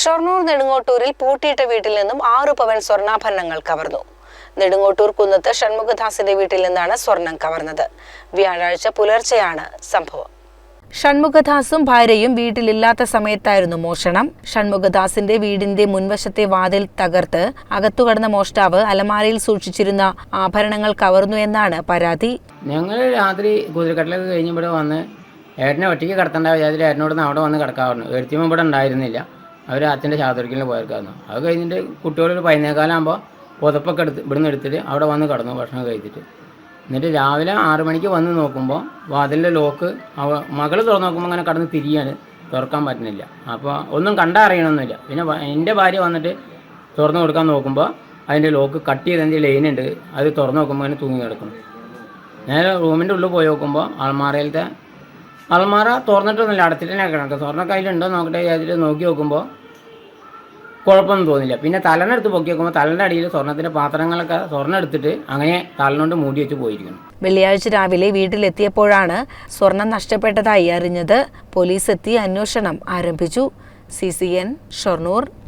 ഷൊർണൂർ നെടുങ്ങോട്ടൂരിൽ പൂട്ടിയിട്ട വീട്ടിൽ നിന്നും 6 പവൻ സ്വർണ്ണാഭരണങ്ങൾ കവർന്നു. നെടുങ്ങോട്ടൂർ കുന്നത്ത് ഷൺമുഖദാസിന്റെ വീട്ടിൽ നിന്നാണ് സ്വർണം കവർന്നത്. വ്യാഴാഴ്ച പുലർച്ചെയാണ് സംഭവം. ഷൺമുഖദാസും ഭാര്യയും വീട്ടിലില്ലാത്ത സമയത്തായിരുന്നു മോഷണം. ഷൺമുഖദാസിന്റെ വീടിന്റെ മുൻവശത്തെ വാതിൽ തകർത്ത് അകത്തുകടന്ന മോഷ്ടാവ് അലമാരയിൽ സൂക്ഷിച്ചിരുന്ന ആഭരണങ്ങൾ കവർന്നു എന്നാണ് പരാതി. ഞങ്ങൾ രാത്രി കുതിരക്കട്ടിലൊക്കെ കഴിഞ്ഞിവിടെ വന്ന് ഏട്ടനെ ഒറ്റയ്ക്ക് കിടത്തേണ്ട വിചാരിച്ചിട്ട് ഏട്ടനോട് അവിടെ വന്ന് കിടക്കാറുണ്ട്. എഴുത്തിയും ഇവിടെ ഉണ്ടായിരുന്നില്ല. അവർ അച്ഛൻ്റെ ശാസ്ത്രക്കിന് പോയിരിക്കായിരുന്നു. അത് കഴിഞ്ഞിട്ട് കുട്ടികളൊരു 11:15 പുതപ്പൊക്കെ ഇവിടുന്ന് എടുത്തിട്ട് അവിടെ വന്ന് കിടന്നു ഭക്ഷണം കഴിച്ചിട്ട്. എന്നിട്ട് രാവിലെ 6 മണിക്ക് വന്ന് നോക്കുമ്പോൾ വാതിലിൻ്റെ ലോക്ക് മകൾ തുറന്ന് നോക്കുമ്പോൾ അങ്ങനെ കടന്ന് തിരിയാണ്, തുറക്കാൻ പറ്റുന്നില്ല. അപ്പോൾ ഒന്നും കണ്ടറിയണമെന്നില്ല. പിന്നെ എൻ്റെ ഭാര്യ വന്നിട്ട് തുറന്ന് കൊടുക്കാൻ നോക്കുമ്പോൾ അതിൻ്റെ ലോക്ക് കട്ട് ചെയ്ത് എൻ്റെ ലൈനുണ്ട്, അത് തുറന്ന് നോക്കുമ്പോൾ അങ്ങനെ തൂങ്ങി കിടക്കണം. ഞാൻ റൂമിൻ്റെ ഉള്ളിൽ പോയി നോക്കുമ്പോൾ അൾമാറ തുറന്നിട്ടൊന്നുമില്ല, അടച്ചിട്ട് തന്നെ കിടക്കുക. സ്വർണ്ണ കയ്യിലുണ്ടോ നോക്കട്ടെ വിചാരിച്ചിട്ട് നോക്കി നോക്കുമ്പോൾ കുഴപ്പമൊന്നും തോന്നില്ല. പിന്നെ തലനെടുത്ത് പൊക്കി നോക്കുമ്പോൾ തലൻ്റെ അടിയിൽ സ്വർണ്ണത്തിൻ്റെ പാത്രങ്ങളൊക്കെ സ്വർണ്ണം എടുത്തിട്ട് അങ്ങനെ തലനോണ്ട് മൂടി വെച്ച് പോയിരിക്കുന്നു. വെള്ളിയാഴ്ച രാവിലെ വീട്ടിലെത്തിയപ്പോഴാണ് സ്വർണം നഷ്ടപ്പെട്ടതായി അറിഞ്ഞത്. പോലീസ് എത്തി അന്വേഷണം ആരംഭിച്ചു. CCN ഷൊർണൂർ.